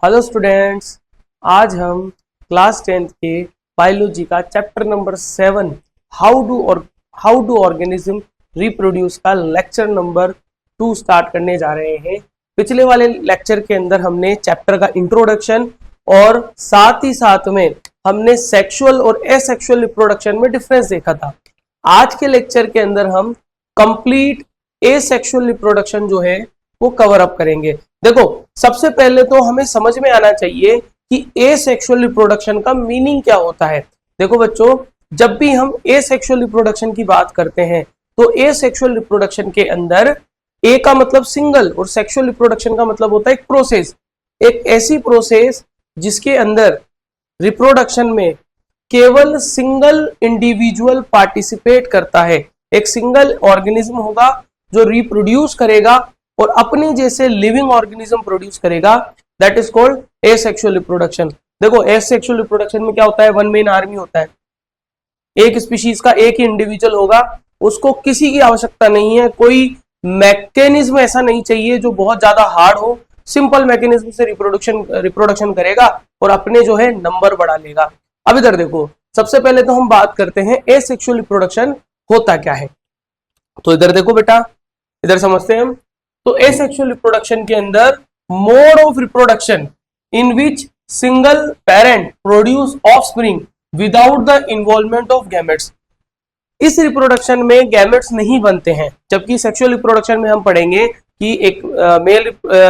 Hello students, आज हम class 10th के बायोलॉजी का chapter number 7 how do organism reproduce का लेक्चर नंबर 2 स्टार्ट करने जा रहे हैं। पिछले वाले लेक्चर के अंदर हमने चैप्टर का इंट्रोडक्शन और साथ ही साथ में हमने सेक्सुअल और एसेक्सुअल रिप्रोडक्शन में डिफरेंस देखा था। आज के लेक्चर के अंदर हम कंप्लीट एसेक्सुअल रिप्रोडक्शन जो है वो कवर अप करेंगे। देखो, सबसे पहले तो हमें समझ में आना चाहिए कि एसेक्सुअल रिप्रोडक्शन का मीनिंग क्या होता है। देखो बच्चों, जब भी हम एसेक्सुअल रिप्रोडक्शन की बात करते हैं तो एसेक्सुअल रिप्रोडक्शन के अंदर ए का मतलब सिंगल और सेक्सुअल रिप्रोडक्शन का मतलब होता है एक प्रोसेस, एक ऐसी प्रोसेस जिसके अंदर रिप्रोडक्शन में केवल सिंगल इंडिविजुअल पार्टिसिपेट करता है। एक सिंगल ऑर्गेनिज्म होगा जो रिप्रोड्यूस करेगा और अपने जैसे लिविंग ऑर्गेनिज्म प्रोड्यूस करेगा, that is called asexual reproduction. देखो, एसेक्सुअल रिप्रोडक्शन में क्या होता है, वन मैन आर्मी होता है। एक स्पीशीज का एक ही इंडिविजुअल होगा, उसको किसी की आवश्यकता नहीं है, कोई मैकेनिज्म ऐसा नहीं चाहिए जो बहुत ज्यादा हार्ड हो। सिंपल मैकेनिज्म से रिप्रोडक्शन करेगा और अपने जो है नंबर बढ़ा लेगा। अब इधर देखो, सबसे पहले तो हम बात करते हैं एसेक्सुअल रिप्रोडक्शन होता क्या है। तो इधर देखो बेटा, इधर समझते हैं हम। तो एसेक्सुअल रिप्रोडक्शन के अंदर mode of reproduction in which single parent produce offspring without the involvement of gametes. इस रिप्रोडक्शन में गैमेट्स नहीं बनते हैं, जबकि सेक्सुअल रिप्रोडक्शन में हम पढ़ेंगे कि एक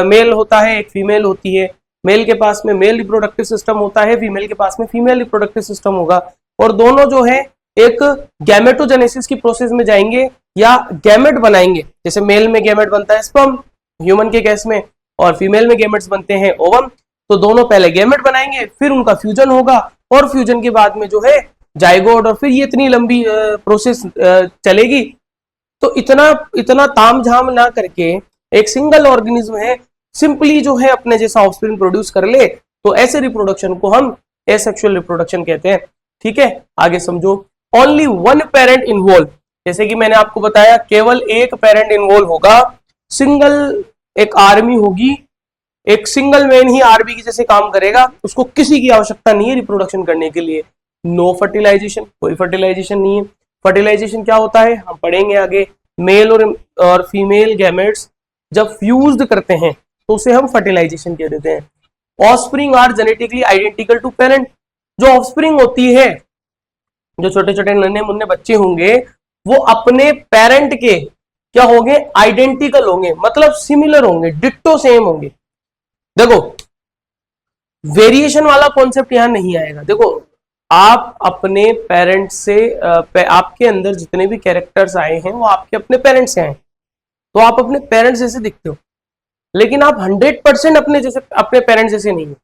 मेल होता है, एक फीमेल होती है। मेल के पास में मेल रिप्रोडक्टिव सिस्टम होता है, फीमेल के पास में फीमेल रिप्रोडक्टिव सिस्टम होगा, और दोनों जो है एक गैमेटोजेनेसिस की प्रोसेस में जाएंगे या गैमेट बनाएंगे। जैसे मेल में गैमेट बनता है स्पर्म ह्यूमन के केस में, और फीमेल में गैमेट्स बनते हैं ओवम। तो दोनों पहले गैमेट बनाएंगे, फिर उनका फ्यूजन होगा, और फ्यूजन के बाद में जो है जाइगोट, और फिर ये इतनी लंबी प्रोसेस चलेगी। तो इतना तामझाम ना करके एक सिंगल ऑर्गेनिज्म है, सिंपली जो है अपने जैसा ऑफस्प्रिंग प्रोड्यूस कर ले, तो ऐसे रिप्रोडक्शन को हम एसेक्सुअल रिप्रोडक्शन कहते हैं। ठीक है, आगे समझो। ओनली वन पेरेंट इन्वॉल्व, जैसे कि मैंने आपको बताया केवल एक पेरेंट इन्वॉल्व होगा। सिंगल एक आर्मी होगी, एक सिंगल मैन ही आर्मी की जैसे काम करेगा, उसको किसी की आवश्यकता नहीं है रिप्रोडक्शन करने के लिए। नो फर्टिलाइजेशन, कोई फर्टिलाइजेशन नहीं है। फर्टिलाइजेशन क्या होता है हम पढ़ेंगे आगे। मेल और फीमेल गैमेट्स जब फ्यूज्ड करते हैं तो उसे हम फर्टिलाइजेशन कह देते हैं। Offspring are genetically identical to parent. जो ऑफस्प्रिंग होती है, जो छोटे छोटे नन्हे मुन्ने बच्चे होंगे, वो अपने पेरेंट के क्या होंगे, आइडेंटिकल होंगे, मतलब सिमिलर होंगे, डिट्टो सेम होंगे। देखो, वेरिएशन वाला कॉन्सेप्ट यहां नहीं आएगा। देखो, आप अपने पेरेंट्स से आपके अंदर जितने भी कैरेक्टर्स आए हैं वो आपके अपने पेरेंट्स से आए, तो आप अपने पेरेंट्स जैसे दिखते हो, लेकिन आप 100% अपने पेरेंट्स जैसे नहीं हो।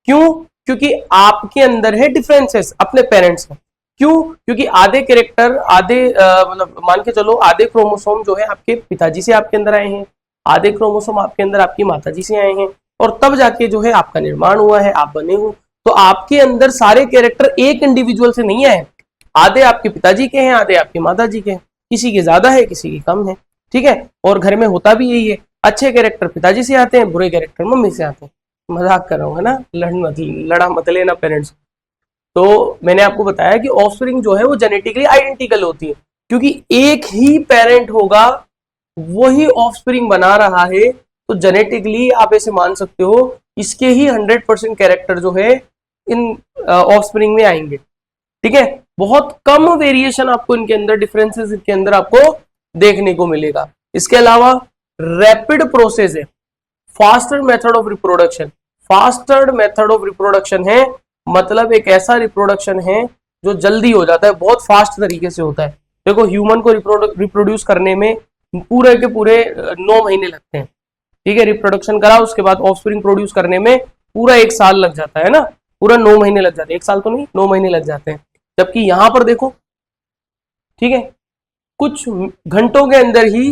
क्यों? क्योंकि आपके अंदर है डिफरेंसेस अपने पेरेंट्स में। क्यों? क्योंकि आधे कैरेक्टर, मतलब मान के चलो आधे क्रोमोसोम जो है आपके पिताजी से आपके अंदर आए हैं, आधे क्रोमोसोम आपके अंदर आपकी माताजी से आए हैं, और तब जाके जो है आपका निर्माण हुआ है, आप बने हो। तो आपके अंदर सारे कैरेक्टर एक इंडिविजुअल से नहीं आए, आधे आपके पिताजी के हैं, आधे आपके माताजी के हैं, किसी के ज्यादा है, किसी की कम है। ठीक है, और घर में होता भी यही है, अच्छे कैरेक्टर पिताजी से आते हैं, बुरे कैरेक्टर मम्मी से आते हैं। मजाक कर रहा हूँ ना, लड़ा मत लेना पेरेंट्स। तो मैंने आपको बताया कि ऑफस्प्रिंग जो है वो जेनेटिकली आइडेंटिकल होती है, क्योंकि एक ही पेरेंट होगा, वही ऑफस्प्रिंग बना रहा है, तो जेनेटिकली आप ऐसे मान सकते हो इसके ही 100% कैरेक्टर जो है इन ऑफस्प्रिंग में आएंगे। ठीक है, बहुत कम वेरिएशन आपको इनके अंदर, डिफरेंसेस इनके अंदर आपको देखने को मिलेगा। इसके अलावा रैपिड प्रोसेस है, faster method of reproduction. Faster method of reproduction है, मतलब एक ऐसा रिप्रोडक्शन है जो जल्दी हो जाता है, बहुत फास्ट तरीके से होता है। देखो, ह्यूमन को रिप्रोड्यूस करने में पूरे के पूरे 9 महीने लगते हैं। ठीक है, रिप्रोडक्शन करा, उसके बाद ऑफस्प्रिंग प्रोड्यूस करने में पूरा 1 साल लग जाता है ना, पूरा 9 महीने लग जाते हैं। 1 साल तो नहीं, 9 महीने लग जाते हैं। जबकि यहां पर देखो, ठीक है, कुछ घंटों के अंदर ही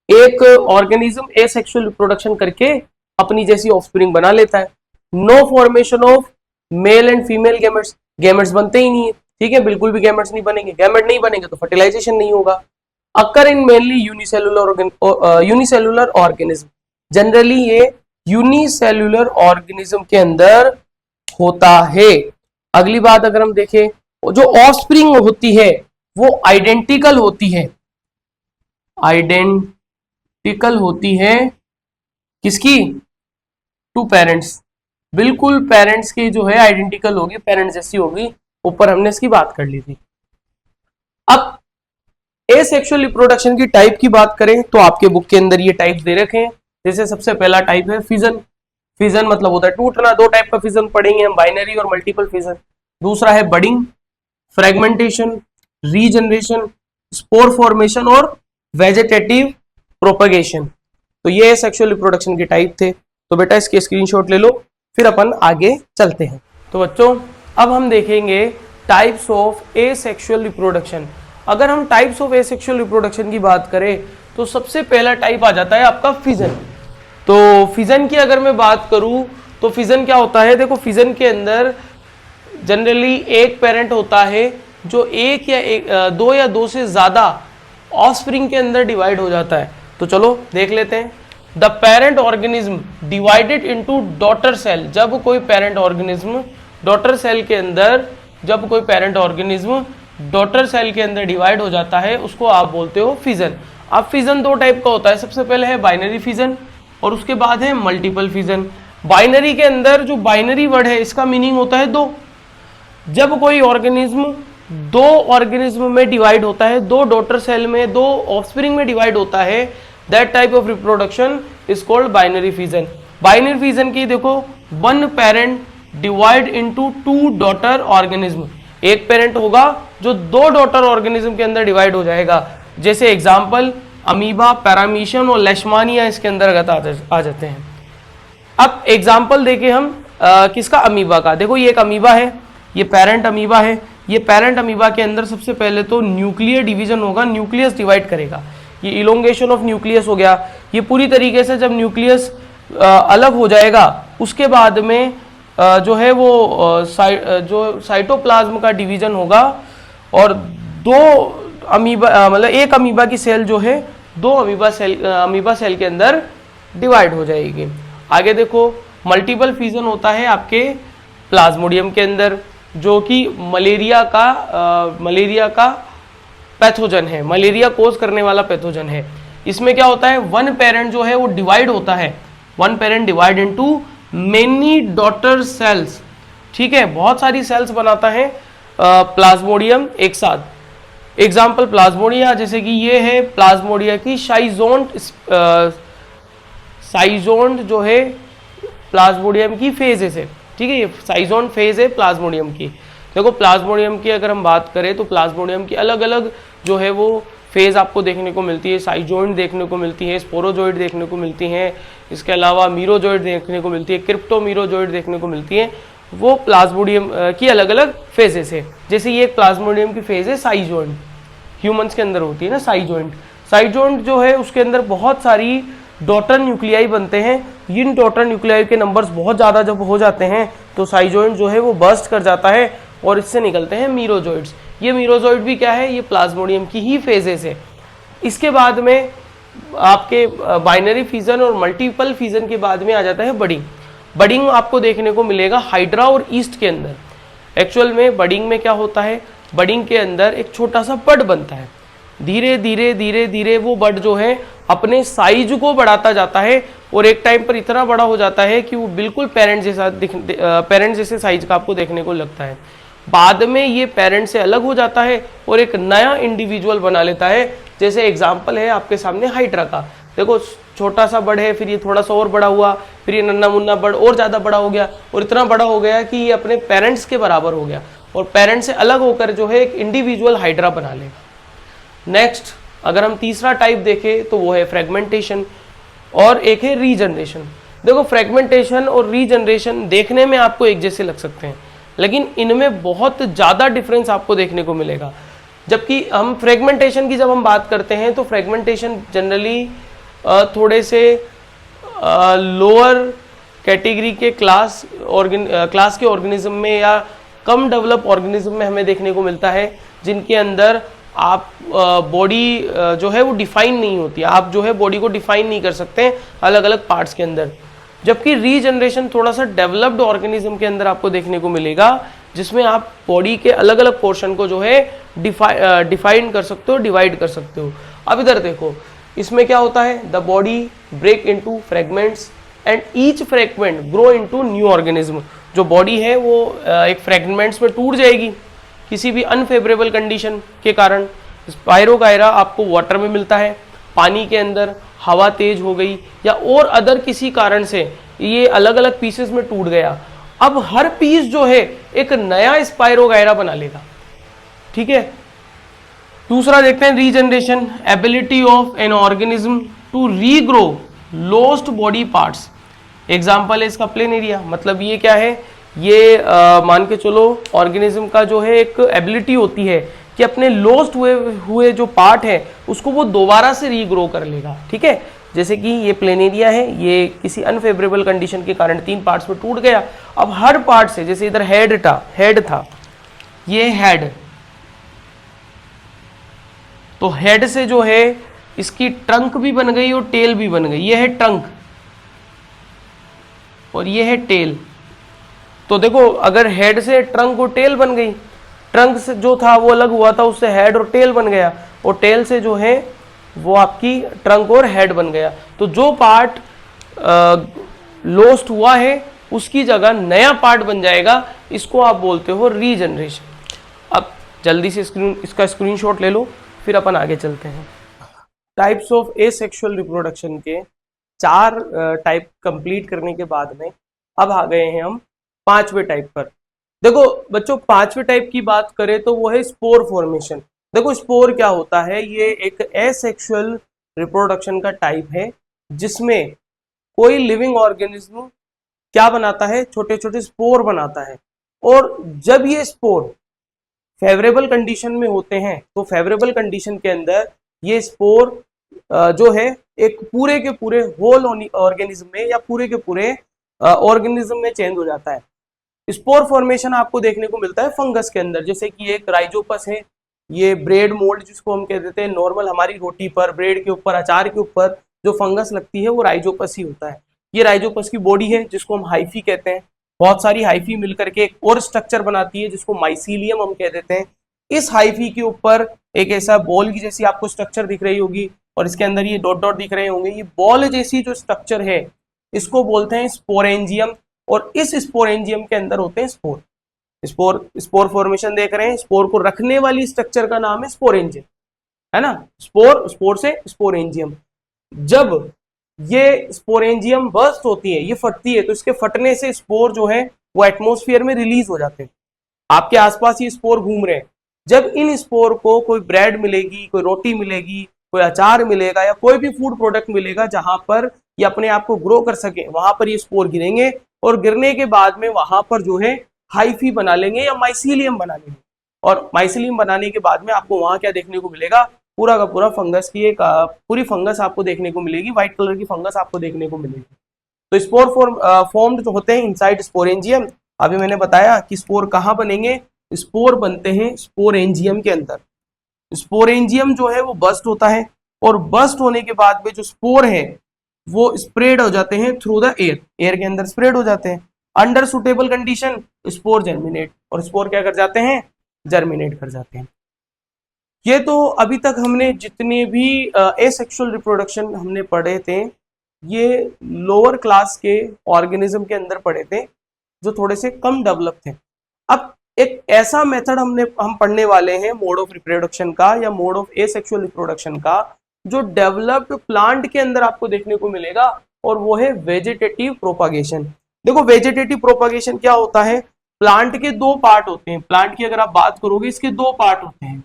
एक ऑर्गेनिज्म एसेक्सुअल रिप्रोडक्शन करके अपनी जैसी ऑफस्प्रिंग बना लेता है। No formation of male and female gametes, gametes बनते ही नहीं है। ठीक है, बिल्कुल भी गैमेट्स नहीं बनेंगे, गैमेट नहीं बनेंगे तो फर्टिलाइजेशन नहीं होगा। अकर इन मेनली यूनिसेलुलर ऑर्गेनिज्म, जनरली ये यूनिसेल्यूलर ऑर्गेनिज्म के अंदर होता है। अगली बात अगर हम देखें, जो ऑफस्प्रिंग होती है वो आइडेंटिकल होती है, आइडेंटिकल होती है किसकी? टू पेरेंट्स, बिल्कुल पेरेंट्स की जो है आइडेंटिकल होगी, पेरेंट्स जैसी होगी। ऊपर हमने इसकी बात कर ली थी। अब एसेक्सुअल रिप्रोडक्शन की टाइप की बात करें तो आपके बुक के अंदर ये टाइप दे रखे हैं। जैसे सबसे पहला टाइप है फिजन। फिजन मतलब होता है टूटना। दो टाइप का फिजन पढ़ेंगे हम, बाइनरी और मल्टीपल फिजन। दूसरा है budding, fragmentation, regeneration, spore formation और वेजिटेटिव प्रोपगेशन। तो ये सेक्सुअल रिप्रोडक्शन के टाइप थे। तो बेटा इसके स्क्रीनशॉट ले लो, फिर अपन आगे चलते हैं। तो बच्चों अब हम देखेंगे टाइप्स ऑफ एसेक्सुअल रिप्रोडक्शन। अगर हम टाइप्स ऑफ एसेक्सुअल रिप्रोडक्शन की बात करें तो सबसे पहला टाइप आ जाता है आपका फिजन। तो फिजन की अगर मैं बात करूं तो फिजन क्या होता है? देखो फिजन के अंदर जनरली एक पेरेंट होता है जो दो या दो से ज्यादा ऑफस्प्रिंग के अंदर डिवाइड हो जाता है। तो चलो देख लेते हैं। The parent organism divided into daughter cell. जब कोई पेरेंट ऑर्गेनिज्म डॉटर सेल के अंदर डॉटर सेल के अंदर डिवाइड हो जाता है, उसको आप बोलते हो फिजन। अब फिजन दो टाइप का होता है। सबसे पहले है बाइनरी फिजन और उसके बाद है मल्टीपल फिजन। बाइनरी के अंदर जो बाइनरी वर्ड है इसका मीनिंग होता है दो। जब कोई ऑर्गेनिज्म दो ऑर्गेनिज्म में डिवाइड होता है, दो डॉटर सेल में, दो ऑफस्प्रिंग में डिवाइड होता है, that type of reproduction is called binary fission. Binary fission की देखो, one parent divide into two daughter organism. एक पेरेंट होगा जो दो डॉटर ऑर्गेनिज्म के अंदर डिवाइड हो जाएगा। जैसे एग्जांपल अमीबा, पैरामीशियम और लेशमानिया इसके अंतर्गत आ जाते हैं। अब एग्जांपल देके हम किसका? अमीबा का। देखो ये एक अमीबा है, ये पेरेंट अमीबा है। ये पेरेंट अमीबा के अंदर सबसे पहले तो न्यूक्लियर डिवीजन होगा, न्यूक्लियस डिवाइड करेगा। ये इलोंगेशन ऑफ न्यूक्लियस हो गया। ये पूरी तरीके से जब न्यूक्लियस अलग हो जाएगा उसके बाद में जो है वो जो साइटोप्लाज्म का डिवीजन होगा और दो अमीबा मतलब एक अमीबा की सेल जो है दो अमीबा सेल के अंदर डिवाइड हो जाएगी। आगे देखो मल्टीपल फिजन होता है आपके प्लाज्मोडियम के अंदर, जो कि मलेरिया का पैथोजन है, मलेरिया कोज करने वाला पैथोजन है। इसमें क्या होता है? वन पेरेंट जो है वो डिवाइड होता है, one parent divide into many daughter cells. ठीक है, बहुत सारी सेल्स बनाता है प्लाज्मोडियम एक साथ। एग्जाम्पल प्लाज्मोडिया, जैसे कि ये है प्लाज्मोडिया की साइजोन्ट जो है प्लाज्मोडियम की फेजेस है। ठीक है, ये साइजोन्ट फेज है प्लाज्मोडियम की। देखो प्लाज्मोडियम की अगर हम बात करें तो प्लाज्मोडियम की अलग अलग जो है वो फेज आपको देखने को मिलती है। साइजोइड देखने को मिलती है, स्पोरोजोइड देखने को मिलती हैं, इसके अलावा मीरोजोइड देखने को मिलती है, क्रिप्टोमीरोजोइड देखने को मिलती है। वो प्लाज्मोडियम की अलग अलग फेजेस है। जैसे ये एक प्लाज्मोडियम की फेज है साइजोइड, ह्यूमंस के अंदर होती है ना साइजोइड। साइजोइड जो है उसके अंदर बहुत सारी डॉटर न्यूक्लियाई बनते हैं। इन डॉटर न्यूक्लियाई के नंबर्स बहुत ज़्यादा जब हो जाते हैं तो साइजोइड जो है वो बर्स्ट कर जाता है और इससे निकलते हैं मीरोजोइड्स। ये मीरोजोइड भी क्या है? ये प्लाज्मोडियम की ही फेजेस है। इसके बाद में आपके बाइनरी फिजन और मल्टीपल फिजन के बाद में आ जाता है बडिंग। बडिंग आपको देखने को मिलेगा हाइड्रा और ईस्ट के अंदर। एक्चुअल में बडिंग में क्या होता है? बडिंग के अंदर एक छोटा सा बड बनता है। धीरे धीरे धीरे धीरे वो बड जो है अपने साइज को बढ़ाता जाता है और एक टाइम पर इतना बड़ा हो जाता है कि वो बिल्कुल पेरेंट जैसे साइज का आपको देखने को लगता है। बाद में ये पेरेंट से अलग हो जाता है और एक नया इंडिविजुअल बना लेता है। जैसे एग्जाम्पल है आपके सामने हाइड्रा का। देखो छोटा सा बड़ है, फिर ये थोड़ा सा और बड़ा हुआ, फिर ये नन्ना मुन्ना बड़ और ज़्यादा बड़ा हो गया और इतना बड़ा हो गया कि ये अपने पेरेंट्स के बराबर हो गया और पेरेंट से अलग होकर जो है एक इंडिविजुअल हाइड्रा बना लेगा। नेक्स्ट अगर हम तीसरा टाइप देखें तो वो है फ्रेगमेंटेशन और एक है रीजनरेशन। देखो फ्रेगमेंटेशन और रीजनरेशन देखने में आपको एक जैसे लग सकते हैं, लेकिन इनमें बहुत ज़्यादा डिफरेंस आपको देखने को मिलेगा। जबकि हम फ्रेगमेंटेशन की जब हम बात करते हैं तो फ्रेगमेंटेशन जनरली थोड़े से लोअर कैटेगरी के क्लास के ऑर्गेनिज्म में या कम डेवलप ऑर्गेनिज्म में हमें देखने को मिलता है, जिनके अंदर आप बॉडी जो है वो डिफाइन नहीं होती। आप जो है बॉडी को डिफाइन नहीं कर सकते अलग अलग पार्ट्स के अंदर। जबकि रीजनरेशन थोड़ा सा डेवलप्ड ऑर्गेनिज्म के अंदर आपको देखने को मिलेगा, जिसमें आप बॉडी के अलग अलग पोर्शन को जो है डिफाइन कर सकते हो, डिवाइड कर सकते हो। अब इधर देखो, इसमें क्या होता है, the body break into fragments and each fragment grow into new organism. जो बॉडी है वो एक फ्रेगमेंट्स में टूट जाएगी किसी भी अनफेवरेबल कंडीशन के कारण। स्पायरोगायरा आपको वाटर में मिलता है, पानी के अंदर हवा तेज हो गई या और अदर किसी कारण से ये अलग अलग पीसेस में टूट गया। अब हर पीस जो है एक नया स्पायरोगायरा बना लेगा, ठीक है। दूसरा देखते हैं regeneration, ability of an organism to regrow lost body parts. Example है इसका प्लेनेरिया। मतलब ये क्या है, ये मान के चलो ऑर्गेनिज्म का जो है एक एबिलिटी होती है कि अपने लॉस्ट हुए जो पार्ट है उसको वो दोबारा से रीग्रो कर लेगा, ठीक है। जैसे कि ये प्लेनेरिया है, ये किसी अनफेवरेबल कंडीशन के कारण 3 पार्ट्स में टूट गया। अब हर पार्ट से, जैसे इधर हेड था, ये हेड, तो हेड से जो है इसकी ट्रंक भी बन गई और टेल भी बन गई। ये है ट्रंक और ये है टेल। तो देखो, अगर हेड से ट्रंक और टेल बन गई, ट्रंक से जो था वो अलग हुआ था, उससे हेड और टेल बन गया, और टेल से जो है वो आपकी ट्रंक और हेड बन गया। तो जो पार्ट लॉस्ट हुआ है उसकी जगह नया पार्ट बन जाएगा, इसको आप बोलते हो रीजनरेशन। अब जल्दी से इसका स्क्रीनशॉट ले लो, फिर अपन आगे चलते हैं। टाइप्स ऑफ एसेक्सुअल रिप्रोडक्शन के 4 टाइप कंप्लीट करने के बाद में अब आ गए हैं हम 5वें टाइप पर। देखो बच्चों, 5वें टाइप की बात करें तो वो है स्पोर फॉर्मेशन। देखो स्पोर क्या होता है, ये एक एसेक्सुअल रिप्रोडक्शन का टाइप है जिसमें कोई लिविंग ऑर्गेनिज्म क्या बनाता है, छोटे छोटे स्पोर बनाता है। और जब ये स्पोर फेवरेबल कंडीशन में होते हैं तो फेवरेबल कंडीशन के अंदर ये स्पोर जो है एक पूरे के पूरे होल ऑर्गेनिज्म में या पूरे के पूरे ऑर्गेनिज्म में चेंज हो जाता है। स्पोर फॉर्मेशन आपको देखने को मिलता है फंगस के अंदर, जैसे कि एक राइजोपस है, ये ब्रेड मोल्ड जिसको हम कह देते हैं। नॉर्मल हमारी रोटी पर, ब्रेड के ऊपर, अचार के ऊपर जो फंगस लगती है वो राइजोपस ही होता है। ये राइजोपस की बॉडी है जिसको हम हाइफी कहते हैं। बहुत सारी हाइफी मिलकर के एक और स्ट्रक्चर बनाती है जिसको माइसीलियम हम कह देते हैं। इस हाइफी के ऊपर एक ऐसा बॉल की जैसी आपको स्ट्रक्चर दिख रही होगी और इसके अंदर ये डॉट डॉट दिख रहे होंगे। ये बॉल जैसी जो स्ट्रक्चर है इसको बोलते हैं स्पोरेंजियम, और इस स्पोरेंजियम के अंदर होते हैं स्पोर। स्पोर फॉर्मेशन देख रहे हैं, स्पोर को रखने वाली स्ट्रक्चर का नाम है स्पोरेंजियम, है ना। स्पोर से स्पोरेंजियम। जब ये स्पोरेंजियम बर्स्ट होती है, ये फटती है, तो इसके फटने से स्पोर जो है वो एटमॉस्फेयर में रिलीज हो जाते हैं। आपके आसपास ये स्पोर घूम रहे हैं। जब इन स्पोर को कोई ब्रेड मिलेगी, कोई रोटी मिलेगी, कोई अचार मिलेगा या कोई भी फूड प्रोडक्ट मिलेगा जहां पर ये अपने आप को ग्रो कर सके, वहां पर ये स्पोर गिरेंगे और गिरने के बाद में वहां पर जो है हाइफी बना लेंगे या माइसीलियम बना लेंगे। और माइसीलियम बनाने के बाद में आपको वहां क्या देखने को मिलेगा, पूरा का पूरा फंगस की एक पूरी फंगस आपको देखने को मिलेगी, व्हाइट कलर की फंगस आपको देखने को मिलेगी। तो स्पोर फॉर्म्ड जो होते हैं इनसाइड स्पोरेंजियम। अभी मैंने बताया कि स्पोर कहाँ बनेंगे, स्पोर बनते हैं स्पोरेंजियम के अंदर। स्पोरेंजियम जो है वो बस्ट होता है और बस्ट होने के बाद में जो स्पोर है वो स्प्रेड हो जाते हैं थ्रू द एयर, एयर के अंदर स्प्रेड हो जाते हैं। Under suitable condition spore germinate, और स्पोर क्या कर जाते हैं, जर्मिनेट कर जाते हैं। ये तो अभी तक हमने जितने भी एसेक्सुअल रिप्रोडक्शन हमने पढ़े थे ये लोअर क्लास के ऑर्गेनिज्म के अंदर पढ़े थे जो थोड़े से कम डेवलप थे। अब एक ऐसा मेथड हम पढ़ने वाले हैं मोड ऑफ रिप्रोडक्शन का या मोड ऑफ एसेक्सुअल रिप्रोडक्शन का जो डेवलप्ड प्लांट के अंदर आपको देखने को मिलेगा, और वो है वेजिटेटिव प्रोपागेशन। देखो वेजिटेटिव प्रोपागेशन क्या होता है, प्लांट के 2 पार्ट होते हैं। प्लांट की अगर आप बात करोगे इसके 2 पार्ट होते हैं,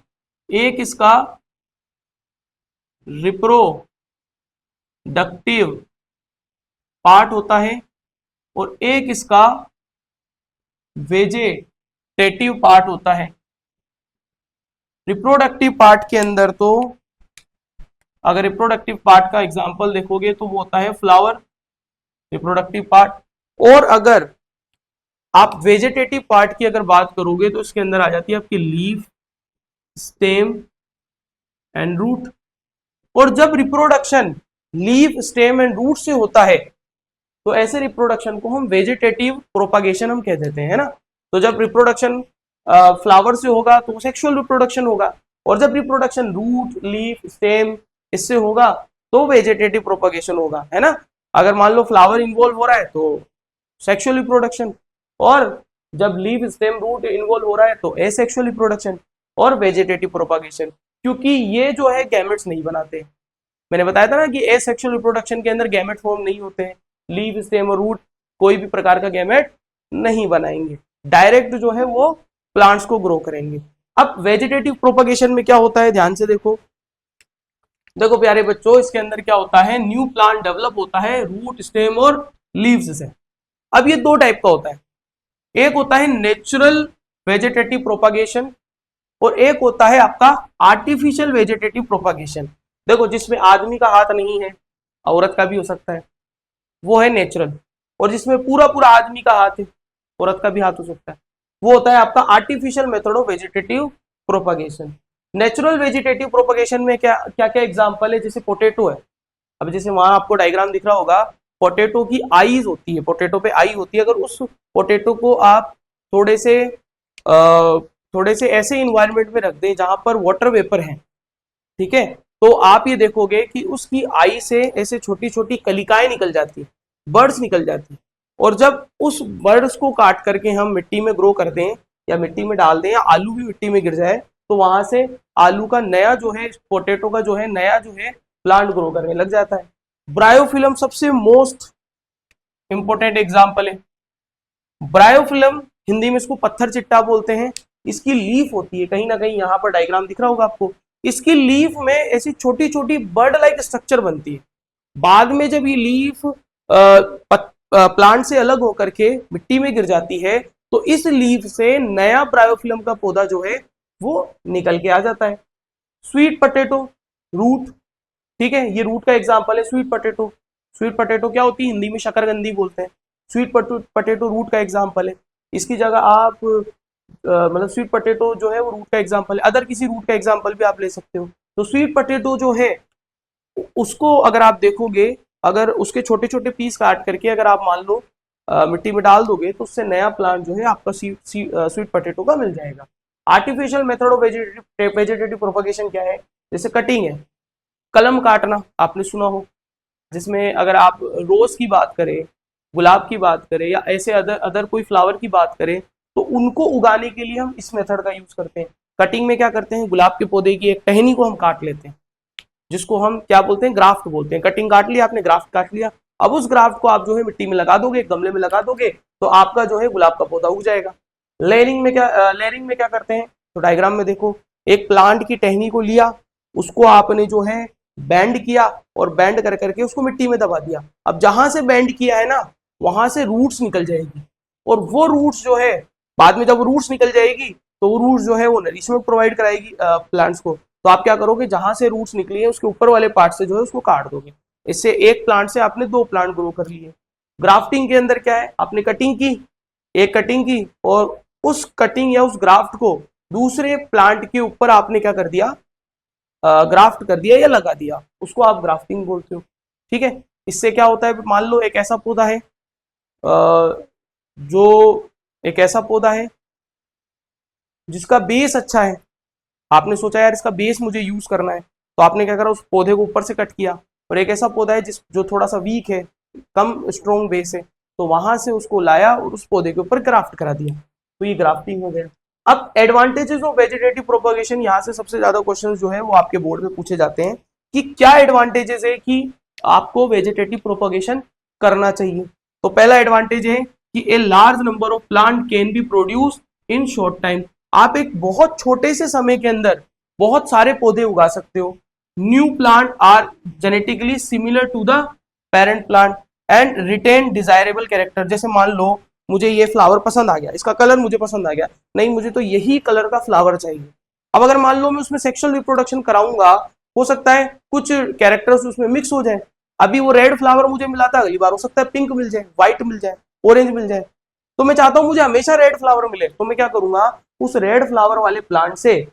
एक इसका रिप्रोडक्टिव पार्ट होता है और एक इसका वेजिटेटिव पार्ट होता है। रिप्रोडक्टिव पार्ट के अंदर तो अगर रिप्रोडक्टिव पार्ट का एग्जांपल देखोगे तो वो होता है फ्लावर, रिप्रोडक्टिव पार्ट। और अगर आप वेजिटेटिव पार्ट की अगर बात करोगे तो इसके अंदर आ जाती है आपकी लीफ, स्टेम एंड रूट। और जब reproduction leaf, stem and root से होता है तो ऐसे रिप्रोडक्शन को हम वेजिटेटिव प्रोपागेशन हम कह देते हैं, है ना। तो जब रिप्रोडक्शन फ्लावर से होगा तो सेक्सुअल रिप्रोडक्शन होगा, और जब रिप्रोडक्शन रूट, लीफ, स्टेम इससे होगा तो वेजिटेटिव प्रोपागेशन होगा, है ना। अगर मान लो फ्लावर इन्वॉल्व हो रहा है तो सेक्सुअल रिप्रोडक्शन, और जब लीफ, स्टेम, रूट इन्वॉल्व हो रहा है तो एसेक्सुअल रिप्रोडक्शन और वेजिटेटिव प्रोपागेशन, क्योंकि ये जो है गैमेट्स नहीं बनाते। मैंने बताया था ना कि एसेक्सुअल रिप्रोडक्शन के अंदर गैमेट फॉर्म नहीं होते हैं, लीफ, स्टेम और रूट कोई भी प्रकार का गैमेट नहीं बनाएंगे, डायरेक्ट जो है वो प्लांट्स को ग्रो करेंगे। अब वेजिटेटिव प्रोपागेशन में क्या होता है, ध्यान से देखो। देखो प्यारे बच्चों, इसके अंदर क्या होता है, न्यू प्लांट डेवलप होता है रूट, स्टेम और लीव्स से। अब ये दो टाइप का होता है, एक होता है नेचुरल वेजिटेटिव प्रोपागेशन और एक होता है आपका आर्टिफिशियल वेजिटेटिव प्रोपागेशन। देखो, जिसमें आदमी का हाथ नहीं है, औरत का भी हो सकता है, वो है नेचुरल, और जिसमें पूरा पूरा आदमी का हाथ है, औरत का भी हाथ हो सकता है, वो होता है आपका artificial method of vegetative propagation. Natural vegetative propagation में क्या क्या क्या एग्जांपल है, जैसे पोटैटो है। अब जैसे वहां आपको डायग्राम दिख रहा होगा, पोटैटो की आईज होती है, पोटैटो पे आई होती है। अगर उस पोटैटो को आप थोड़े से ऐसे इन्वायरमेंट में रख दें जहां पर वाटर वेपर है, ठीक है, तो आप ये देखोगे कि उसकी आई से ऐसे छोटी छोटी कलिकाएं निकल जाती है, बर्ड्स निकल जाती है। और जब उस बर्ड्स को काट करके हम मिट्टी में ग्रो कर दें या मिट्टी में डाल दें या आलू भी मिट्टी में गिर जाए, तो वहां से आलू का नया जो है, पोटैटो का जो है नया जो है प्लांट ग्रो करने लग जाता है। ब्रायोफिल्म सबसे मोस्ट इंपोर्टेंट एग्जाम्पल है। ब्रायोफिल्म, हिंदी में इसको पत्थर चिट्टा बोलते हैं। इसकी लीफ होती है, कहीं ना कहीं यहाँ पर डायग्राम दिख रहा होगा आपको, इसकी लीफ में ऐसी छोटी छोटी बर्ड लाइक स्ट्रक्चर बनती है। बाद में जब ये लीफ प्लांट से अलग होकर के मिट्टी में गिर जाती है, तो इस लीफ से नया ब्रायोफिल्म का पौधा जो है वो निकल के आ जाता है। स्वीट पोटैटो, रूट, ठीक है, ये रूट का एग्जांपल है स्वीट पोटैटो। स्वीट पोटैटो क्या होती है, हिंदी में शकरकंदी बोलते हैं। स्वीट पोटैटो रूट का एग्जांपल है। इसकी जगह आप मतलब स्वीट पोटैटो जो है वो रूट का एग्जांपल है, अदर किसी रूट का एग्जांपल भी आप ले सकते हो। तो स्वीट पोटैटो जो है उसको अगर आप देखोगे, अगर उसके छोटे छोटे पीस काट करके अगर आप मान लो मिट्टी में डाल दोगे, तो उससे नया प्लांट जो है आपका स्वीट पोटैटो का मिल जाएगा। Artificial method of vegetative propagation क्या है, जैसे कटिंग है, कलम काटना आपने सुना हो, जिसमें अगर आप रोज की बात करें, गुलाब की बात करें, या ऐसे अदर कोई फ्लावर की बात करें, तो उनको उगाने के लिए हम इस मेथड का यूज करते हैं। कटिंग में क्या करते हैं, गुलाब के पौधे की एक टहनी को हम काट लेते हैं, जिसको हम क्या बोलते हैं, ग्राफ्ट बोलते हैं। कटिंग काट लिया आपने, ग्राफ्ट काट लिया, अब उस ग्राफ्ट को आप जो है मिट्टी में लगा दोगे, गमले में लगा दोगे, तो आपका जो है गुलाब का पौधा उग जाएगा। लेयरिंग में क्या करते हैं, तो डायग्राम में देखो, एक प्लांट की टहनी को लिया, उसको आपने जो है बैंड किया, और बैंड कर करके उसको मिट्टी में दबा दिया। अब जहां से बैंड किया है ना, वहां से रूट्स निकल जाएगी, और वो रूट्स जो है बाद में जब रूट्स निकल जाएगी, तो वो रूट्स जो है वो नरिशमेंट प्रोवाइड कराएगी प्लांट्स को। तो आप क्या करोगे, जहां से रूट्स निकली है उसके ऊपर वाले पार्ट से जो है उसको काट दोगे। इससे एक प्लांट से आपने दो प्लांट ग्रो कर लिए। ग्राफ्टिंग के अंदर क्या है, आपने कटिंग की, एक कटिंग की, और उस कटिंग या उस ग्राफ्ट को दूसरे प्लांट के ऊपर आपने क्या कर दिया, ग्राफ्ट कर दिया या लगा दिया, उसको आप ग्राफ्टिंग बोलते हो। ठीक है, इससे क्या होता है, मान लो एक ऐसा पौधा है, जो एक ऐसा पौधा है जिसका बेस अच्छा है, आपने सोचा यार इसका बेस मुझे यूज करना है, तो आपने क्या करा, उस पौधे को ऊपर से कट किया। और एक ऐसा पौधा है जो थोड़ा सा वीक है, कम स्ट्रॉन्ग बेस है, तो वहां से उसको लाया और उस पौधे के ऊपर ग्राफ्ट करा दिया, तो ये ग्राफ्टिंग हो गया। अब एडवांटेजेस ऑफ वेजिटेटिव प्रोपगेशन, यहाँ से सबसे ज्यादा क्वेश्चन जो है वो आपके बोर्ड में पूछे जाते हैं कि क्या एडवांटेजेस है कि आपको वेजिटेटिव प्रोपगेशन करना चाहिए। तो पहला एडवांटेज है कि a large number of plant can be produce in short time. आप एक बहुत छोटे से समय के अंदर बहुत सारे पौधे उगा सकते हो। New plant are genetically similar to the parent plant and retain desirable character. जैसे मान लो मुझे ये फ्लावर पसंद आ गया, इसका कलर मुझे पसंद आ गया, नहीं मुझे तो यही कलर का फ्लावर चाहिए। अब अगर मान लो मैं उसमें सेक्सुअल रिप्रोडक्शन कराऊंगा, हो सकता है कुछ कैरेक्टर्स उसमें मिक्स हो जाए। अभी वो रेड फ्लावर मुझे मिला था, अगली बार हो सकता है पिंक मिल जाए, व्हाइट मिल जाए, ऑरेंज मिल जाए। तो मैं चाहता हूं मुझे हमेशा रेड फ्लावर मिले, तो मैं क्या करूंगा, उस रेड फ्लावर वाले प्लांट से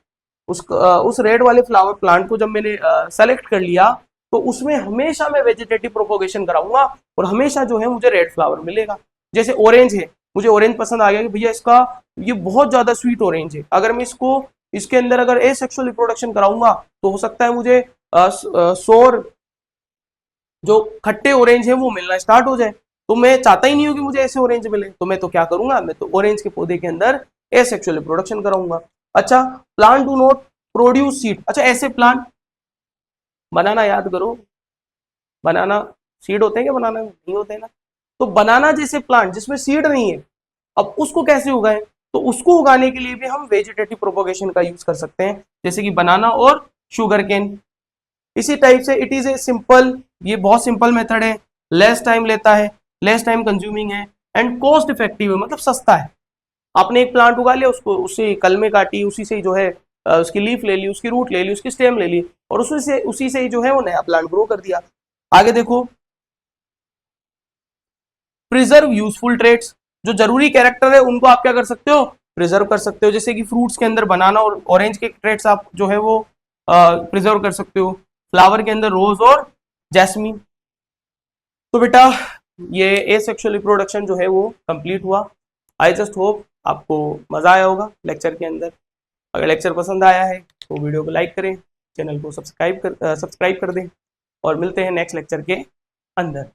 उस रेड वाले फ्लावर प्लांट को जब मैंने सेलेक्ट कर लिया, तो उसमें हमेशा मैं वेजिटेटिव प्रोपोगेशन कराऊंगा और हमेशा जो है मुझे रेड फ्लावर मिलेगा। जैसे ऑरेंज है, मुझे ऑरेंज पसंद आ गया कि भैया इसका ये बहुत ज्यादा स्वीट ऑरेंज है, अगर मैं इसको इसके अंदर अगर एसेक्सुअल रिप्रोडक्शन कराऊंगा तो हो सकता है मुझे सोर जो खट्टे ऑरेंज है वो मिलना स्टार्ट हो जाए। तो मैं चाहता ही नहीं हूं कि मुझे ऐसे ऑरेंज मिले, तो मैं तो क्या करूंगा, मैं तो ऑरेंज के पौधे के अंदर एसेक्सुअल रिप्रोडक्शन कराऊंगा। अच्छा, plant do not produce seed. अच्छा, ऐसे प्लांट, बनाना याद करो, बनाना सीड होते हैं क्या, बनाना नहीं होते हैं ना। तो बनाना जैसे प्लांट जिसमें सीड नहीं है, अब उसको कैसे उगाएं, तो उसको उगाने के लिए भी हम वेजिटेटिव प्रोपोगेशन का यूज कर सकते हैं, जैसे कि बनाना और शुगर केन। इसी टाइप से इट इज ए सिंपल, ये बहुत सिंपल मेथड है, लेस टाइम लेता है, लेस टाइम कंज्यूमिंग है एंड कॉस्ट इफेक्टिव है, मतलब सस्ता है। आपने एक प्लांट उगा लिया, उसको उससे कलमे काटी, उसी से जो है उसकी लीफ ले ली, उसकी रूट ले ली, उसकी स्टेम ले ली और उसी से ही जो है वो नया प्लांट ग्रो कर दिया। आगे देखो, प्रिजर्व यूजफुल ट्रेट्स, जो जरूरी कैरेक्टर है उनको आप क्या कर सकते हो, प्रिजर्व कर सकते हो। जैसे कि फ्रूट्स के अंदर बनाना और ऑरेंज के ट्रेट्स आप जो है वो प्रिजर्व कर सकते हो, फ्लावर के अंदर रोज और जैस्मीन। तो बेटा ये एसेक्सुअल रिप्रोडक्शन जो है वो कंप्लीट हुआ। आई जस्ट होप आपको मजा आया होगा लेक्चर के अंदर। अगर लेक्चर पसंद आया है तो वीडियो को लाइक करें, चैनल को सब्सक्राइब कर दें और मिलते हैं नेक्स्ट लेक्चर के अंदर।